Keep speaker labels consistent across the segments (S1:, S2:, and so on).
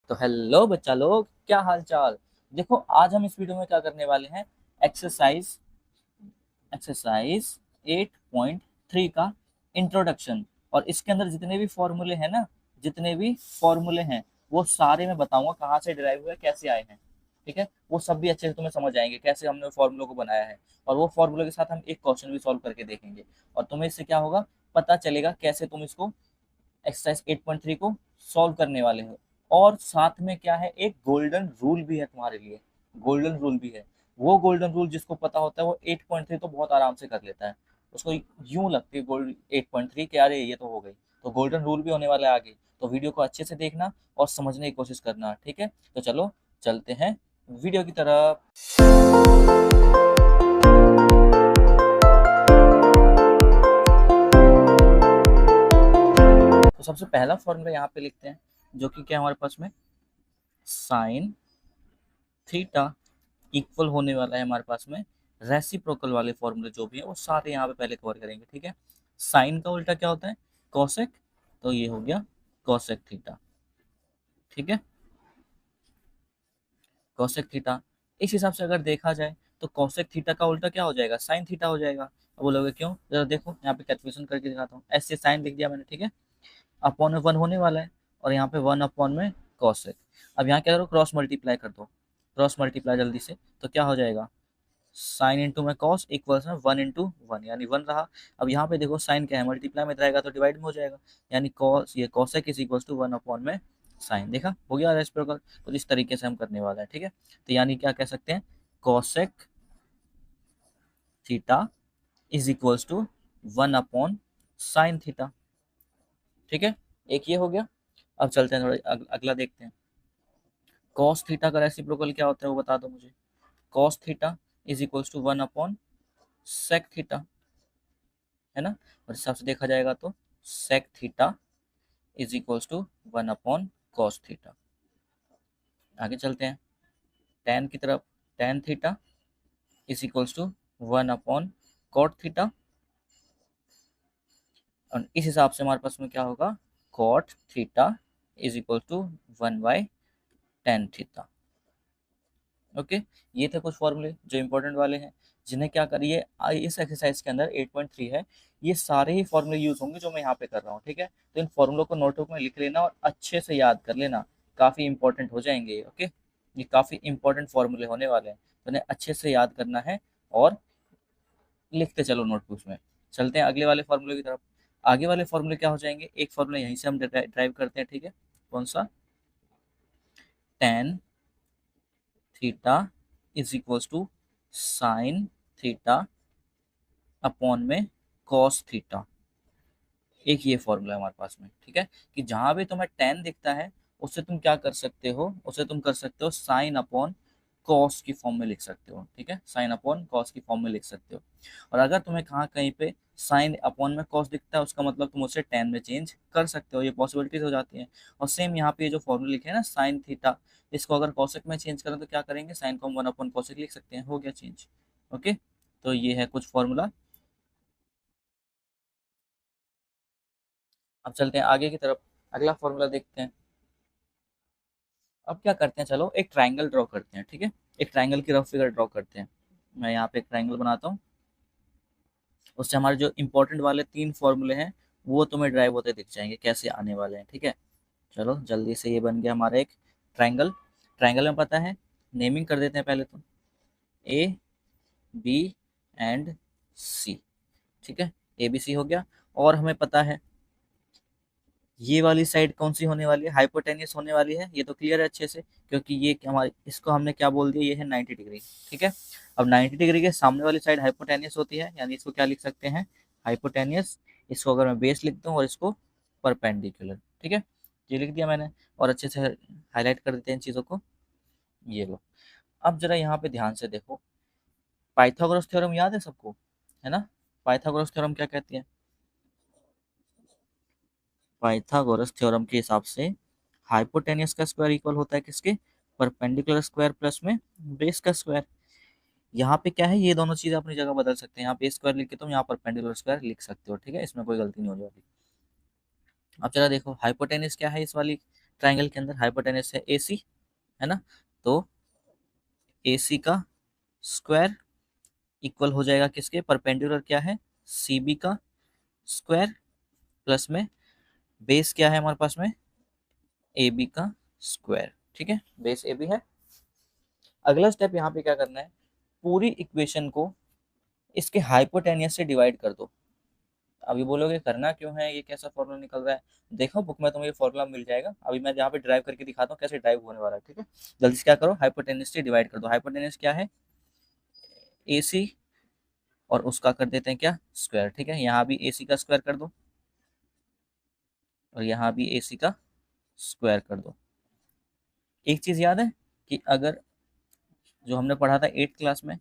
S1: तो हेलो बच्चा लोग, क्या हाल चाल। देखो आज हम इस वीडियो में क्या करने वाले हैं। एक्सरसाइज एक्सरसाइज 8.3 का इंट्रोडक्शन। और इसके अंदर जितने भी फॉर्मूले हैं ना, जितने भी फॉर्मूले हैं वो सारे मैं बताऊंगा कहाँ से डिराइव हुए, कैसे आए हैं। ठीक है, वो सब भी अच्छे से तुम्हें समझ आएंगे कैसे हमने फॉर्मूलों को बनाया है। और वो फॉर्मूले के साथ हम एक क्वेश्चन भी सॉल्व करके देखेंगे। और तुम्हें इससे क्या होगा, पता चलेगा कैसे तुम इसको एक्सरसाइज 8.3 को सॉल्व करने वाले हो। और साथ में क्या है, एक गोल्डन रूल भी है तुम्हारे लिए। गोल्डन रूल भी है। वो गोल्डन रूल जिसको पता होता है वो 8.3 तो बहुत आराम से कर लेता है। उसको यूं लगती है गोल्ड 8.3 के, अरे ये तो हो गई। तो गोल्डन रूल भी होने वाला है आगे, तो वीडियो को अच्छे से देखना और समझने की कोशिश करना। ठीक है, तो चलो चलते हैं वीडियो की तरफ। तो सबसे पहला फॉर्मूला यहाँ पे लिखते हैं, जो कि क्या है हमारे पास में, साइन थीटा इक्वल होने वाला है हमारे पास में रेसिप्रोकल वाले फॉर्मूले जो भी है वो सारे यहाँ पे पहले कवर करेंगे। ठीक है, साइन का उल्टा क्या होता है, कोसेक। तो ये हो गया कोसेक थीटा। ठीक है, कोसेक थीटा। इस हिसाब से अगर देखा जाए तो कोसेक थीटा का उल्टा क्या हो जाएगा, साइन थीटा हो जाएगा। अब बोलोगे क्यों, जरा देखो यहाँ पे कैलकुलेशन करके दिखाता हूँ। ऐसे साइन लिख दिया मैंने, ठीक है, अपॉन में वन होने वाला है और यहाँ पे वन अपॉन में कोसेक। अब यहाँ क्या करो, क्रॉस मल्टीप्लाई कर दो, क्रॉस मल्टीप्लाई जल्दी से। तो क्या हो जाएगा, साइन इंटू में कॉस इक्वल्स में वन इंटू वन, यानी वन रहा। अब यहाँ पे देखो साइन क्या है, मल्टीप्लाई में रहेगा तो डिवाइड में हो जाएगा, यानी कॉस ये cosec is equals to one upon में साइन। देखा, हो गया रेसिप्रोकल। तो इस तरीके से हम करने वाला है। ठीक है, तो यानी क्या कह सकते हैं, cosec theta is equals to one upon sine theta. ठीक है, एक ये हो गया। अब चलते हैं थोड़ा अगला देखते हैं। कॉस थीटा का रेसिप्रोकल क्या होता है वो बता दो मुझे। Cos theta is equals to one upon sec theta, है ना। और इस हिसाब से देखा जाएगा तो sec theta is equals to one upon cos theta. आगे चलते हैं टेन की तरफ। Tan theta is equals to one upon cot theta. और इस हिसाब से हमारे पास में क्या होगा, cot theta is equal to one by tan theta. Okay, ये थे कुछ फॉर्मूले जो इंपॉर्टेंट वाले हैं, जिन्हें क्या करिए इस एक्सरसाइज के अंदर 8.3 है, ये सारे ही फॉर्मूले यूज होंगे जो मैं यहाँ पे कर रहा हूँ। ठीक है, तो इन फॉर्मूलों को नोटबुक में लिख लेना और अच्छे से याद कर लेना, काफ़ी इंपॉर्टेंट हो जाएंगे ये। ओके, ये काफ़ी इंपॉर्टेंट फॉर्मूले होने वाले हैं, तो इन्हें अच्छे से याद करना है और लिखते चलो नोटबुक्स में। चलते हैं अगले वाले फॉर्मूले की तरफ। आगे वाले फॉर्मूले क्या हो जाएंगे, एक फॉर्मूला यहीं से हम ड्राइव करते हैं। ठीक है, कौन सा, tan theta is equals to sine theta upon में कॉस थीटा। एक ये फॉर्मूला है हमारे पास में। ठीक है, कि जहां भी तुम्हें टेन दिखता है उससे तुम क्या कर सकते हो, उससे तुम कर सकते हो साइन अपॉन कॉस की फॉर्म में लिख सकते हो। ठीक है, साइन अपॉन कॉस की फॉर्म में लिख सकते हो। और अगर तुम्हें कहाँ कहीं पे साइन अपॉन में कॉस दिखता है उसका मतलब तुम उसे टेन में चेंज कर सकते हो, ये पॉसिबिलिटीज हो जाती हैं। और सेम यहाँ पे ये जो फॉर्मूला लिखे हैं ना साइन थीटा, इसको अगर कॉसेक में चेंज करें तो क्या करेंगे, साइन को हम वन अपॉन कॉसेक लिख सकते हैं, हो गया चेंज। ओके, तो ये है कुछ फॉर्मूला। अब चलते हैं आगे की तरफ, अगला फॉर्मूला देखते हैं। अब क्या करते हैं, चलो एक ट्राइंगल ड्रॉ करते हैं। ठीक है, एक ट्राइंगल की रफ फिगर ड्रॉ करते हैं। मैं यहाँ पे एक ट्राइंगल बनाता हूँ, उससे हमारे जो इंपॉर्टेंट वाले तीन फॉर्मूले हैं वो तुम्हें ड्राइव होते दिख जाएंगे कैसे आने वाले हैं। ठीक है, चलो जल्दी से, ये बन गया हमारा एक ट्राइंगल। ट्राइंगल में पता है, नेमिंग कर देते हैं पहले तो, ए बी एंड सी। ठीक है, ए बी सी हो गया। और हमें पता है ये वाली साइड कौन सी होने वाली है, हाइपोटेनियस होने वाली है, ये तो क्लियर है अच्छे से, क्योंकि ये हमारे इसको हमने क्या बोल दिया, ये है 90 डिग्री। ठीक है, अब 90 डिग्री के सामने वाली साइड हाइपोटेनियस होती है, यानी इसको क्या लिख सकते हैं, हाइपोटेनियस। इसको अगर मैं बेस लिखता हूँ और इसको परपेंडिकुलर। ठीक है, ये लिख दिया मैंने। और अच्छे से हाईलाइट कर देते हैं इन चीज़ों को, ये लो। अब जरा यहाँ पे ध्यान से देखो, पाइथागोरस थ्योरम याद है सबको, है ना। पाइथागोरस थ्योरम क्या कहती है, पाइथागोरस थ्योरम के हिसाब से हाइपोटेनियस का स्क्वायर इक्वल होता है किसके, परपेंडिकुलर स्क्वायर प्लस में बेस का स्क्वायर। यहाँ पे क्या है, ये दोनों चीजें अपनी जगह बदल सकते हैं, यहाँ पे स्क्वायर लिख के तुम यहाँ परपेंडिकुलर स्क्वायर लिख सकते हो। ठीक है, इसमें कोई गलती नहीं हो जाती। अब चला देखो हाइपोटेनियस क्या है इस वाली ट्राइंगल के अंदर हाइपोटेनस है AC, है ना, तो AC का स्क्वायर इक्वल हो जाएगा किसके, परपेंडिकुलर क्या है, CB का स्क्वायर, प्लस में बेस क्या है हमारे पास में, AB का स्क्वायर। ठीक है, बेस AB है। अगला स्टेप यहाँ पे क्या करना है, पूरी इक्वेशन को इसके हाइपोटेनियस से डिवाइड कर दो। अभी बोलोगे करना क्यों है, ये कैसा फॉर्मूला निकल रहा है, देखो बुक में तुम्हें ये फॉर्मूला मिल जाएगा। अभी मैं यहाँ पे ड्राइव करके दिखाता हूँ कैसे ड्राइव होने वाला है। ठीक है, जल्दी से क्या करो, हाइपोटेनियस से डिवाइड कर दो। हाइपोटेनियस क्या है, AC, और उसका कर देते हैं क्या, स्क्वायर। ठीक है, यहाँ भी AC का स्क्वायर कर दो, और यहाँ भी AC का स्क्वायर कर दो। एक चीज याद है कि अगर जो हमने पढ़ा था 8th क्लास में,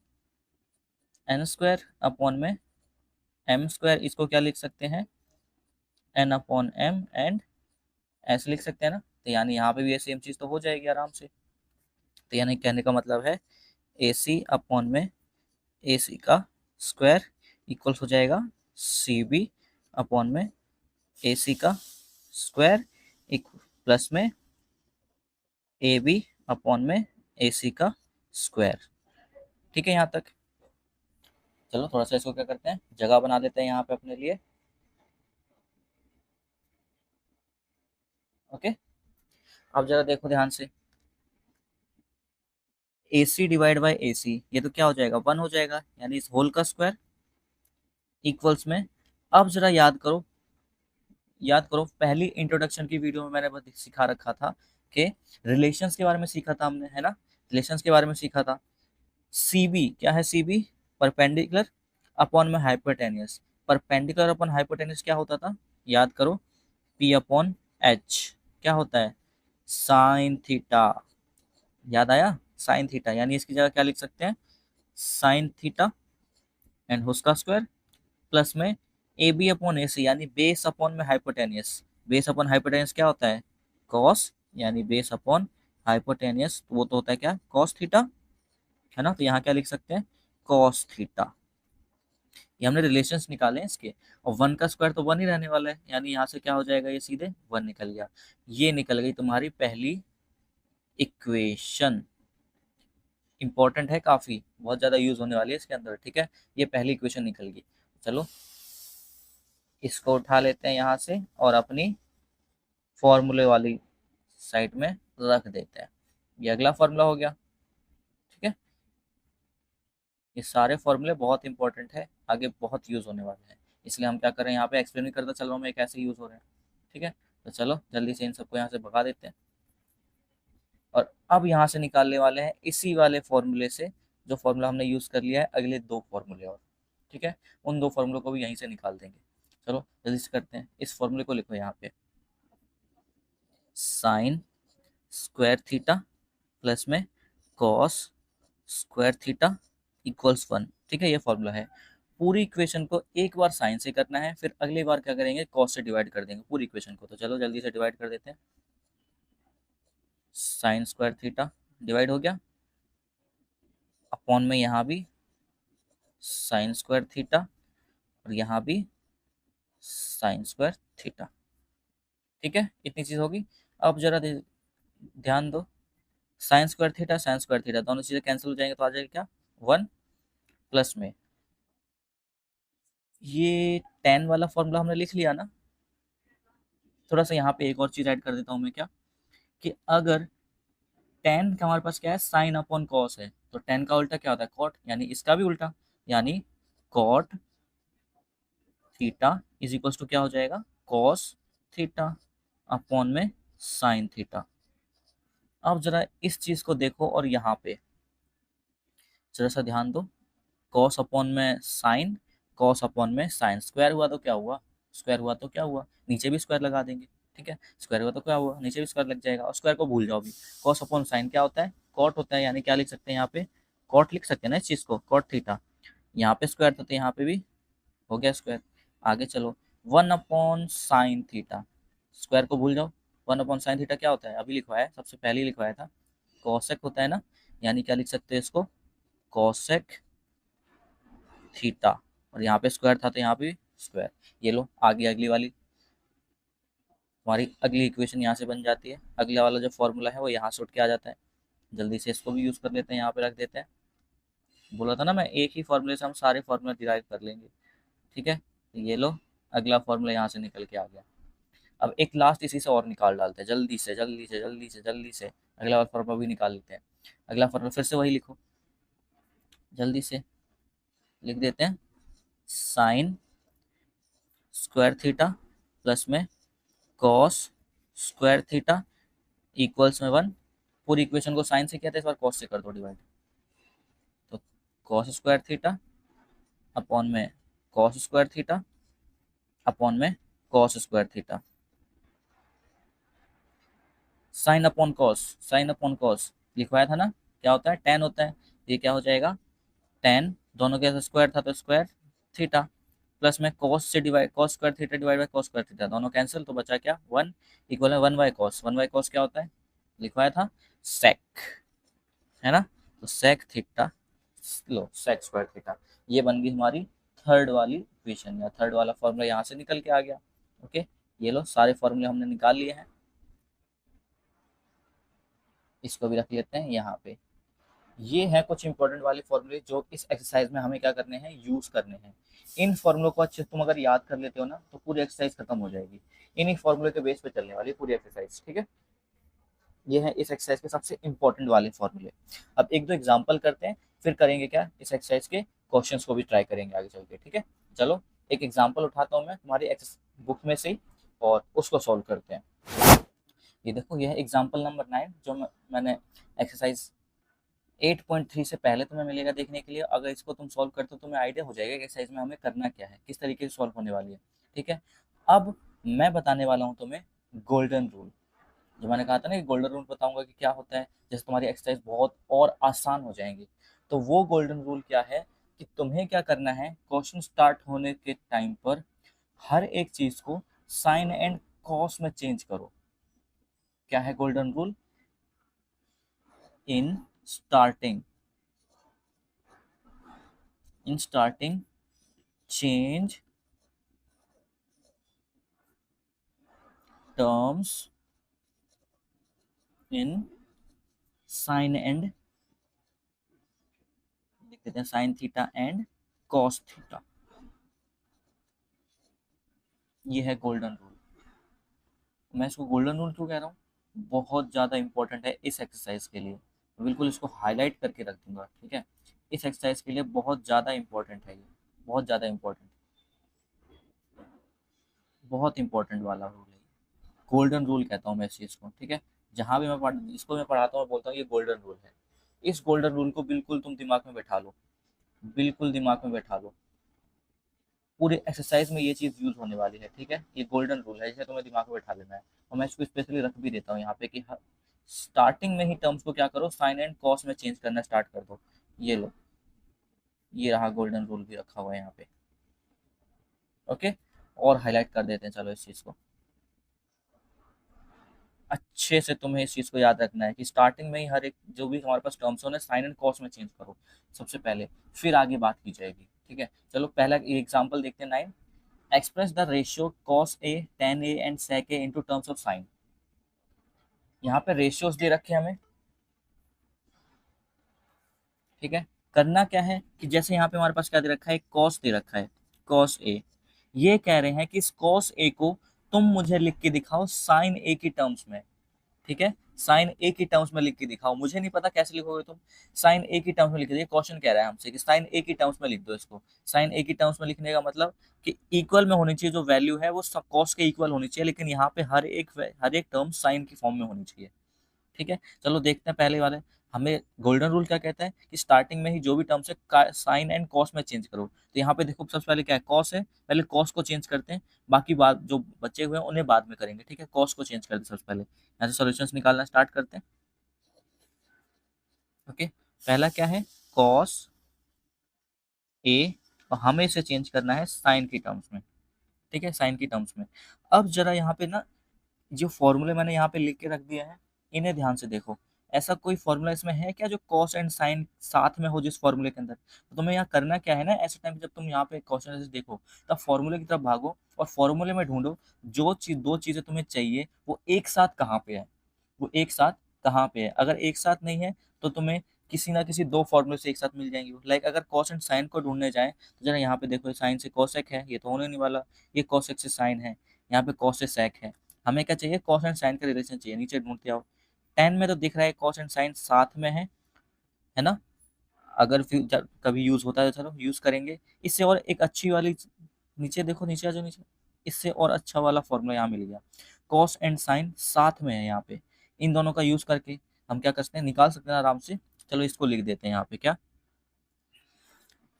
S1: एन स्क्वायर अपॉन में एम स्क्वायर, इसको क्या लिख सकते हैं, एन अपॉन एम एंड ऐसे लिख सकते हैं ना, तो यानी यहाँ पे भी ये सेम चीज तो हो जाएगी आराम से। तो यानी कहने का मतलब है AC अपॉन में AC का स्क्वायर इक्वल हो जाएगा CB अपॉन में AC का स्क्वायर प्लस में AB अपॉन में AC का स्क्वायर। ठीक है यहाँ तक। चलो थोड़ा सा इसको क्या करते हैं, जगह बना देते हैं यहाँ पे अपने लिए। ओके, अब जरा देखो ध्यान से, AC डिवाइड बाई AC, ये तो क्या हो जाएगा, 1 हो जाएगा, यानी इस होल का स्क्वायर इक्वल्स में। अब जरा याद करो पहली इंट्रोडक्शन की वीडियो में मैंने सिखा रखा था कि रिलेशंस के बारे में सीखा था हमने, है ना, रिलेशंस के बारे में सीखा था। CB क्या है, CB परपेंडिकुलर अपॉन में हाइपोटेनियस। परपेंडिकुलर अपॉन हाइपोटेनियस क्या होता था, याद करो, P अपॉन H क्या होता है, साइन थीटा। याद आया, साइन थीटा, यानी इसकी जगह क्या लिख सकते हैं, साइन थीटा एंड उसका स्क्वायर प्लस में AB अपॉन AC, यानी बेस अपॉन में हाइपोटेनियस। बेस अपॉन हाइपोटेनियस क्या होता है, कॉस, यानी बेस अपॉन हाइपोटेनियस वो तो होता है क्या, कॉस थीटा, है ना, तो यहाँ क्या लिख सकते हैं, कॉस थीटा। ये हमने रिलेशंस निकाले हैं इसके, और 1 का स्क्वायर तो 1 ही रहने वाला है, यानी यहाँ से क्या हो जाएगा, ये सीधे 1 निकल गया। ये निकल गई तुम्हारी पहली इक्वेशन। इंपॉर्टेंट है काफी, बहुत ज्यादा यूज होने वाली है इसके अंदर। ठीक है, ये पहली इक्वेशन निकल गई। चलो इसको उठा लेते हैं यहाँ से और अपनी फॉर्मूले वाली साइड में रख देते हैं। ये अगला फॉर्मूला हो गया। ठीक है, ये सारे फॉर्मूले बहुत इंपॉर्टेंट है, आगे बहुत यूज होने वाले हैं, इसलिए हम क्या कर रहे हैं यहाँ पे एक्सप्लेन भी करता चल रहा हूँ मैं कैसे यूज हो रहे हैं। ठीक है, तो चलो जल्दी से इन सबको यहाँ से भगा देते हैं, और अब यहाँ से निकालने वाले हैं इसी वाले फॉर्मूले से जो फॉर्मूला हमने यूज कर लिया है, अगले 2 फॉर्मूले और। ठीक है, उन 2 फॉर्मूलों को भी यहीं से निकाल देंगे। चलो जल्दी से करते हैं, इस फॉर्मूले को लिखो यहाँ पे, साइन स्क्वायर थीटा प्लस में कॉस स्क्वायर थीटा इक्वल्स 1। ठीक है, ये फॉर्मूला है। पूरी इक्वेशन को एक बार साइन से करना है, फिर अगली बार क्या करेंगे, कॉस से डिवाइड कर देंगे पूरी इक्वेशन को। तो चलो जल्दी से डिवाइड कर देते हैं, साइन स्क्वायर थीटा डिवाइड हो गया, अपॉन में यहाँ भी साइन स्क्वायर थीटा, और यहाँ भी साइन स्क्वायर थीटा। ठीक है, इतनी चीज होगी। अब जरा ध्यान दो, साइन स्क्वायर थीटा दोनों चीजें कैंसिल हो जाएंगे, तो आ जाएगा क्या, 1, प्लस में ये tan वाला फॉर्मूला हमने लिख लिया ना। थोड़ा सा यहाँ पे एक और चीज ऐड कर देता हूँ मैं, क्या कि अगर tan का हमारे पास क्या है, साइन अपॉन कॉस है, तो tan का उल्टा क्या होता है, कॉट, यानी इसका भी उल्टा, यानी cot theta is equals to क्या हो जाएगा, कॉस थीटा अपॉन में साइन थीटा। अब जरा इस चीज को देखो, और यहाँ पे जरा सा ध्यान दो, कॉस अपॉन में साइन, कॉस अपॉन में साइन, स्क्वायर हुआ तो क्या हुआ, स्क्वायर हुआ तो क्या हुआ, नीचे भी स्क्वायर लगा देंगे। ठीक है, स्क्वायर हुआ तो क्या हुआ, नीचे भी स्क्वायर लग जाएगा, और स्क्वायर को भूल जाओ भी। कॉस अपॉन साइन क्या होता है, कॉट होता है, यानी क्या लिख सकते हैं यहाँ पे, कॉट लिख सकते हैं ना इस चीज को, कॉट थीटा। यहाँ पे स्क्वायर था तो यहाँ पे भी हो गया स्क्वायर। आगे चलो, 1 अपॉन साइन थीटा, स्क्वायर को भूल जाओ। 1 अपॉन साइन थीटा क्या होता है, अभी लिखवाया, सबसे पहले ही लिखवाया था, कॉसेक होता है ना, यानी क्या लिख सकते हैं इसको, कॉसेक थीटा, और यहाँ पे स्क्वायर था तो यहाँ पे स्क्वायर। ये लो आ गई अगली वाली, हमारी अगली इक्वेशन यहाँ से बन जाती है, अगला वाला जो फॉर्मूला है वो यहाँ से उठ के आ जाता है। जल्दी से इसको भी यूज़ कर लेते हैं, यहाँ पे रख देते हैं। बोला था ना मैं, एक ही फॉर्मूले से हम सारे फॉर्मूला डिराइव कर लेंगे। ठीक है, तो ये लो, अगला फॉर्मूला यहाँ से निकल के आ गया। अब एक लास्ट इसी से और निकाल डालते हैं, जल्दी से जल्दी से जल्दी से जल्दी से अगला फॉर्मूला भी निकाल लेते हैं। अगला फॉर्मूला फिर से वही लिखो, जल्दी से लिख देते हैं। साइन स्क्वायर थीटा प्लस में कॉस स्क्वायर थीटा इक्वल्स में 1। पूरी इक्वेशन को साइन से किया था, इस बार कॉस से कर दो डिवाइड। तो कॉस स्क्वायर थीटा अपॉन में कॉस स्क्वायर थीटा अपॉन में cos square theta. Sine upon cos, sine upon cos लिखवाया था ना, क्या होता है, टेन होता है। ये क्या हो जाएगा, टेन, दोनों के स्क्वायर था तो स्क्वायर थीटा, प्लस में कॉस से divide, cos square theta divide by cos square theta, दोनों कैंसिल, तो बचा क्या, वन, इक्वल है one by cos. One by cos क्या होता है, लिखवाया था सेक, है ना। तो सेक थीटा, लो सेक स्क्वायर थीटा, ये बन गई हमारी थर्ड वाली इक्वेशन, या थर्ड वाला फॉर्मूला यहाँ से निकल के आ गया। ओके, ये लो सारे फॉर्मूले हमने निकाल लिए हैं, इसको भी रख लेते हैं यहाँ पे। ये है कुछ इंपॉर्टेंट वाले फॉर्मूले जो इस एक्सरसाइज में हमें क्या करने हैं, यूज करने हैं। इन फॉर्मूलों को अच्छे से तुम अगर याद कर लेते हो ना, तो पूरी एक्सरसाइज खत्म हो जाएगी। इन्हीं फॉर्मूले के बेस पे चलने वाली पूरी एक्सरसाइज, ठीक है। ये है इस एक्सरसाइज के सबसे इंपॉर्टेंट वाले फॉर्मूले। अब एक दो एग्जाम्पल करते हैं, फिर करेंगे क्या, इस एक्सरसाइज के क्वेश्चंस को भी ट्राई करेंगे आगे चल के, ठीक है। चलो एक एग्जाम्पल उठाता हूँ मैं तुम्हारी बुक में से ही, और उसको सॉल्व करते हैं। ये देखो, यह एग्जाम्पल नंबर 9 जो मैंने एक्सरसाइज 8.3 से पहले तुम्हें मिलेगा देखने के लिए। अगर इसको तुम सॉल्व करते हो तो तुम्हें आइडिया हो जाएगा कि एक्सरसाइज में हमें करना क्या है, किस तरीके से सॉल्व होने वाली है, ठीक है। अब मैं बताने वाला हूँ तुम्हें गोल्डन रूल। जो मैंने कहा था ना कि गोल्डन रूल बताऊंगा कि क्या होता है, जैसे तुम्हारी एक्सरसाइज बहुत और आसान हो जाएंगी। तो वो गोल्डन रूल क्या है कि तुम्हें क्या करना है, क्वेश्चन स्टार्ट होने के टाइम पर हर एक चीज को साइन एंड कॉस में चेंज करो। क्या है golden rule, in starting, in starting change terms in sin and, लिख देते हैं sine theta and cos theta. ये है गोल्डन रूल। मैं इसको गोल्डन रूल क्यों कह रहा हूँ, बहुत ज़्यादा इंपॉर्टेंट है इस एक्सरसाइज के लिए। बिल्कुल इसको हाईलाइट करके रख दूंगा, ठीक है। इस एक्सरसाइज के लिए बहुत ज़्यादा इंपॉर्टेंट है ये, बहुत ज़्यादा इंपॉर्टेंट, बहुत इंपॉर्टेंट वाला रूल है। गोल्डन रूल कहता हूँ मैं इस चीज़ को, ठीक है। जहाँ भी इसको मैं पढ़ाता हूँ बोलता हूँ ये गोल्डन रूल है। इस गोल्डन रूल को बिल्कुल तुम दिमाग में बैठा लो, बिल्कुल दिमाग में बैठा लो। पूरे एक्सरसाइज में ये चीज़ यूज होने वाली है, ठीक है। ये गोल्डन रूल है, इसे तुम्हें दिमाग में बैठा लेना है। और मैं इसको स्पेशली रख भी देता हूँ यहाँ पे कि स्टार्टिंग में ही टर्म्स को क्या करो, साइन एंड कॉस में चेंज करना स्टार्ट कर दो। ये लो, ये रहा गोल्डन रूल भी रखा हुआ है यहाँ पे। ओके, और हाईलाइट कर देते हैं, चलो इस चीज़ को अच्छे से तुम्हें इस चीज़ को याद रखना है कि स्टार्टिंग में ही हर एक जो भी हमारे पास टर्म्स होने, साइन एंड कॉस में चेंज करो सबसे पहले, फिर आगे बात की जाएगी, ठीक है। चलो पहला एग्जाम्पल देखते हैं। 9, express the ratio cos A, tan A and sec A into terms of sine. यहाँ पे रेशियोज दे रखे हैं हमें, ठीक है। करना क्या है कि जैसे यहाँ पे हमारे पास क्या दे रखा है, कॉस दे रखा है, कॉस ए। ये कह रहे हैं कि इस कॉस ए को तुम मुझे लिख के दिखाओ साइन ए की टर्म्स में, ठीक है। साइन ए की टर्म्स में लिख के दिखाओ, मुझे नहीं पता कैसे लिखोगे तुम, साइन ए की टर्म्स में लिख दो। क्वेश्चन कह रहा है हमसे कि साइन ए की टर्म्स में लिख दो इसको। साइन ए की टर्म्स में लिखने का मतलब कि इक्वल में होनी चाहिए, जो वैल्यू है वो सब कॉस के इक्वल होनी चाहिए, लेकिन यहाँ पे हर एक टर्म साइन की फॉर्म में होनी चाहिए, ठीक है। चलो देखते हैं पहले वाले। हमें गोल्डन रूल क्या कहता है कि स्टार्टिंग में ही जो भी टर्म्स है साइन एंड कॉस में चेंज करो। तो यहाँ पे देखो सबसे पहले क्या है, कॉस है, पहले कॉस को चेंज करते हैं, बाकी बात जो बचे हुए हैं उन्हें बाद में करेंगे, ठीक है। कॉस को चेंज करते हैं सबसे पहले, यहाँ से सॉल्यूशंस निकालना स्टार्ट करते हैं। ओके, पहला क्या है, कॉस ए, और हमें इसे चेंज करना है साइन की टर्म्स में, ठीक है, साइन की टर्म्स में। अब जरा यहाँ पे ना जो फॉर्मूले मैंने यहाँ पे लिख के रख दिया है, इन्हें ध्यान से देखो। ऐसा कोई फॉर्मूला इसमें है क्या जो कॉस एंड साइन साथ में हो जिस फॉर्मूले के अंदर? तो तुम्हें यहाँ करना क्या है ना, ऐसे टाइम जब तुम यहाँ पे क्वेश्चन आंसर देखो तब फॉर्मूले की तरफ भागो और फॉर्मूले में ढूंढो जो चीज, दो चीजें तुम्हें चाहिए वो एक साथ कहाँ पे है, वो एक साथ कहाँ पे है। अगर एक साथ नहीं है तो तुम्हें किसी ना किसी दो फॉर्मूले से एक साथ मिल जाएंगे। लाइक अगर कॉस एंड साइन को ढूंढने जाएं तो जरा यहाँ पे देखो, साइन से कॉसेक है, ये तो होने नहीं वाला। ये कॉसेक से साइन है, यहाँ पे कॉस से सेक है। हमें क्या चाहिए, कॉस एंड साइन का रिलेशन चाहिए। नीचे ढूंढते आओ, टेन में तो दिख रहा है कॉस एंड साइन साथ में है ना। अगर फ्यूचर कभी यूज होता है तो चलो यूज करेंगे। इससे और एक अच्छी वाली, नीचे देखो, नीचे आ जाओ नीचे, इससे और अच्छा वाला फॉर्मूला यहाँ मिल गया। कॉस एंड साइन साथ में है यहाँ पे, इन दोनों का यूज करके हम क्या कर सकते हैं, निकाल सकते हैं आराम से। चलो इसको लिख देते हैं यहाँ पे, क्या,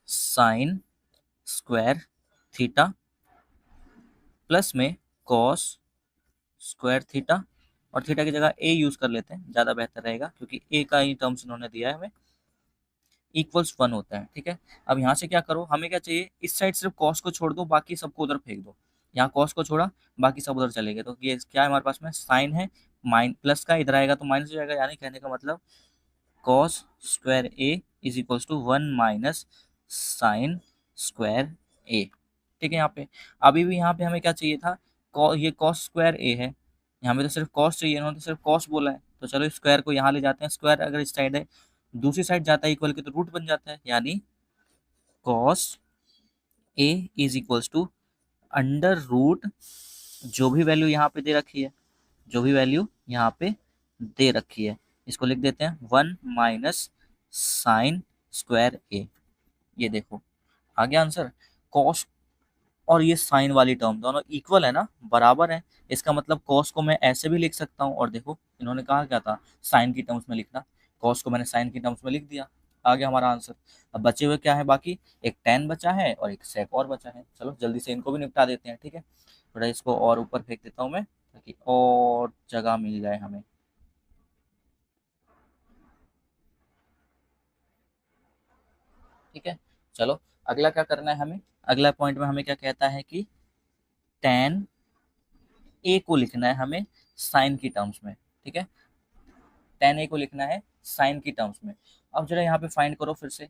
S1: साइन स्क्वायर थीटा प्लस में कॉस स्क्वायर थीटा, और थीटा की जगह ए यूज कर लेते हैं, ज़्यादा बेहतर रहेगा क्योंकि ए का ही टर्म्स इन्होंने दिया है हमें, इक्वल्स वन होता है। ठीक है, अब यहाँ से क्या करो, हमें क्या चाहिए, इस साइड सिर्फ कॉस को छोड़ दो, बाकी सबको उधर फेंक दो। यहाँ कॉस को छोड़ा, बाकी सब उधर चले गए, तो ये क्या है हमारे पास में, साइन है, माइन प्लस का इधर आएगा तो माइनस हो जाएगा। यानी कहने का मतलब cos square A is equals to one minus sine square A. ठीक है, यहाँ पे अभी भी यहाँ पे हमें क्या चाहिए था, ये कॉस स्क्वायर ए है, यहाँ पे तो सिर्फ कॉस चाहिए, इन्होंने तो सिर्फ कॉस बोला है। तो चलो स्क्वायर को यहाँ ले जाते हैं, स्क्वायर अगर इस साइड है, दूसरी साइड जाता है इक्वल के, तो रूट बन जाता है। यानी cos A is equals to under root, जो भी वैल्यू यहाँ पे दे रखी है, जो भी वैल्यू यहाँ पे दे रखी है, इसको लिख देते हैं वन माइनस साइन स्क्वायर ए। ये देखो आ गया आंसर। कॉस और ये साइन वाली टर्म दोनों इक्वल है ना, बराबर है। इसका मतलब कॉस को मैं ऐसे भी लिख सकता हूँ, और देखो इन्होंने कहा क्या था, साइन की टर्म्स में लिखना, कॉस को मैंने साइन की टर्म्स में लिख दिया, आ गया हमारा आंसर। अब बचे हुए क्या है बाकी, एक टेन बचा है और एक सेक और बचा है। चलो जल्दी से इनको भी निपटा देते हैं। ठीक है, थोड़ा इसको और ऊपर फेंक देता हूँ मैं ताकि और जगह मिल जाए हमें। ठीक है, चलो अगला क्या करना है हमें, अगला पॉइंट में हमें क्या कहता है कि टेन ए को लिखना है हमें साइन की टर्म्स में। ठीक है, टेन ए को लिखना है साइन की टर्म्स में। अब जरा यहाँ पे फाइंड करो फिर से।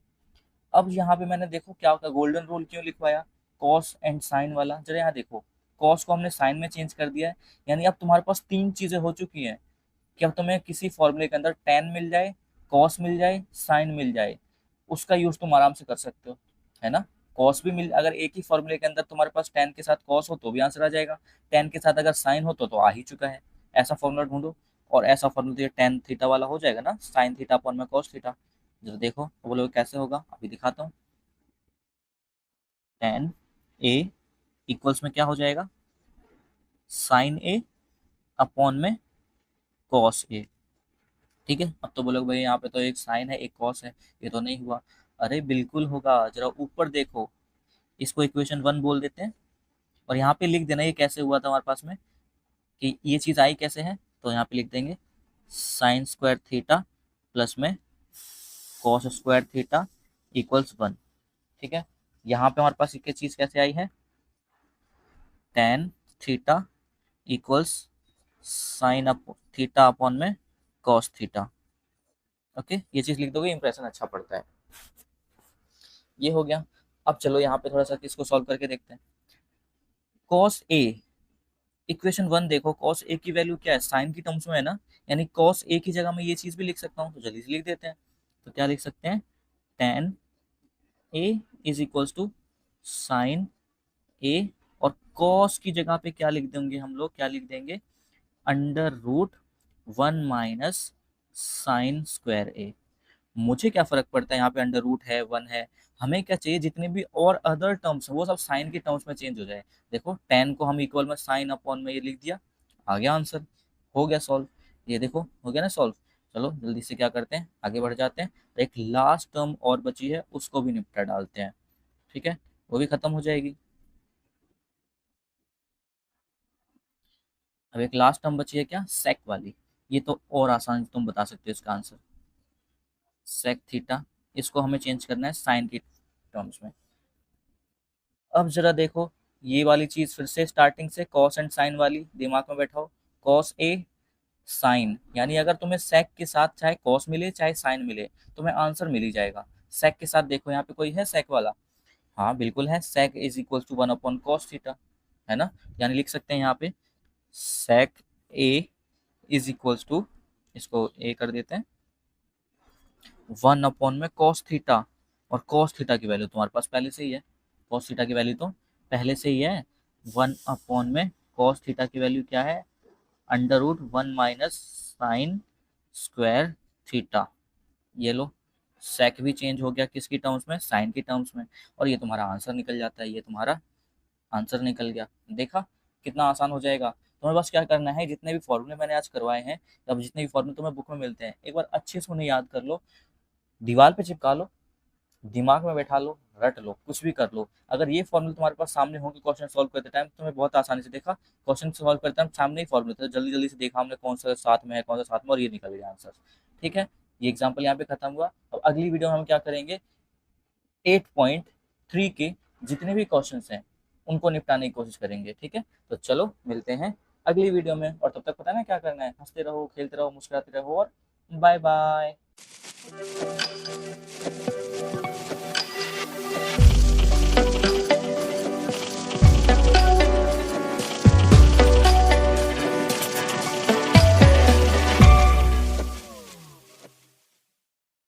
S1: अब यहाँ पे मैंने देखो क्या होता है, गोल्डन रूल क्यों लिखवाया, कॉस एंड साइन वाला। जरा यहाँ देखो, कॉस को हमने साइन में चेंज कर दिया है, यानी अब तुम्हारे पास तीन चीजें हो चुकी हैं कि अब तुम्हें किसी फॉर्मूले के अंदर टेन मिल जाए, कॉस मिल जाए, साइन मिल जाए, उसका यूज तुम आराम से कर सकते हो, है ना। कॉस भी मिल, अगर एक ही फॉर्मूले के अंदर तुम्हारे पास टेन के साथ कॉस हो तो भी आंसर आ जाएगा, टेन के साथ अगर साइन हो तो आ ही चुका है। ऐसा फॉर्मूला ढूंढो, और ऐसा फॉर्मूला तो ये टेन थीटा वाला हो जाएगा ना, साइन थीटा अपॉन में कॉस थीटा। जरा देखो वो लोग कैसे होगा, अभी दिखाता हूँ। टेन ए इक्वल्स में क्या हो जाएगा, साइन ए अपॉन में कॉस ए। ठीक है, अब तो बोलोगे भाई यहाँ पे तो एक साइन है एक कॉस है, ये तो नहीं हुआ। अरे बिल्कुल होगा, जरा ऊपर देखो, इसको इक्वेशन वन बोल देते हैं, और यहाँ पे लिख देना ये कैसे हुआ था हमारे पास में, कि ये चीज़ आई कैसे है। तो यहाँ पे लिख देंगे साइन स्क्वायर थीटा प्लस में cos square theta equals one. ठीक है, यहाँ पे हमारे पास ये चीज़ कैसे आई है, tan theta equals sine up theta upon में कॉस थीटा। ओके, ये चीज़ लिख दोगे, इंप्रेशन अच्छा पड़ता है। ये हो गया। अब चलो यहाँ पे थोड़ा सा इसको सॉल्व करके देखते हैं। कॉस ए, इक्वेशन वन देखो, कॉस ए की वैल्यू क्या है, साइन की टर्म्स में है ना, यानी कॉस ए की जगह मैं ये चीज़ भी लिख सकता हूँ, तो जल्दी से लिख देते हैं। तो क्या लिख सकते हैं, tan A is equals to sine A, और कॉस की जगह पे क्या लिख देंगे हम लोग, क्या लिख देंगे, under root one minus sine square A. मुझे क्या फर्क पड़ता है, यहाँ पे अंडर रूट है, वन है, हमें क्या चाहिए, जितने भी और अदर टर्म्स हैं वो सब साइन के टर्म्स में चेंज हो जाए। देखो टेन को हम इक्वल में साइन अपॉन में ये लिख दिया, आ गया आंसर, हो गया सॉल्व। ये देखो हो गया ना सॉल्व। चलो जल्दी से क्या करते हैं, आगे बढ़ जाते हैं। एक लास्ट टर्म और बची है, उसको भी निपटा डालते हैं। ठीक है, वो भी खत्म हो जाएगी। अब एक लास्ट टर्म बची है, क्या, सेक वाली। ये तो और आसान, तुम बता सकते हो इसका आंसर, सेक थीटा, इसको हमें चेंज करना है साइन की टर्म्स में। अब जरा देखो, ये वाली चीज फिर से स्टार्टिंग से कॉस एंड साइन वाली दिमाग में बैठाओ, कॉस ए साइन, यानी अगर तुम्हें सेक के साथ चाहे कॉस मिले चाहे साइन मिले, तुम्हें आंसर मिल ही जाएगा। सेक के साथ देखो यहाँ पे कोई है सेक वाला, हाँ बिल्कुल है, sec is equal to 1/cos थीटा, है ना। यानी लिख सकते हैं यहाँ पे sec A is equals to, इसको ए कर देते हैं, 1/cos थीटा। और cos थीटा की वैल्यू तुम्हारे पास पहले से ही है, cos थीटा की वैल्यू तो पहले से ही है। 1/cos थीटा की वैल्यू क्या है, √1 माइनस साइन स्क्वायर थीटा। ये लो, सेक भी चेंज हो गया किसकी टर्म्स में, साइन की टर्म्स में, और ये तुम्हारा आंसर निकल जाता है, ये तुम्हारा आंसर निकल गया। देखा कितना आसान हो जाएगा। तुम्हें बस क्या करना है, जितने भी फॉर्मूले मैंने आज करवाए हैं, अब जितने भी फॉर्मूले तुम्हें बुक में मिलते हैं, एक बार अच्छे से उन्हें याद कर लो, दीवार पे चिपका लो, दिमाग में बैठा लो, रट लो, कुछ भी कर लो। अगर ये फॉर्मूले तुम्हारे पास सामने होंगे क्वेश्चन सॉल्व करते टाइम, तुम्हें बहुत आसानी से, देखा क्वेश्चन सॉल्व करते टाइम सामने ही फॉर्मूले थे, जल्दी जल्दी से देखा हमने कौन सा साथ में है कौन सा साथ में, और ये निकल गया आंसर। ठीक है, ये एग्जाम्पल यहाँ पे खत्म हुआ। अब अगली वीडियो में हम क्या करेंगे, 8.3 के जितने भी क्वेश्चंस हैं उनको निपटाने की कोशिश करेंगे। ठीक है, तो चलो मिलते हैं अगली वीडियो में, और तब तक पता है ना क्या करना है, हंसते रहो, खेलते रहो, मुस्कुराते रहो, और बाय बाय।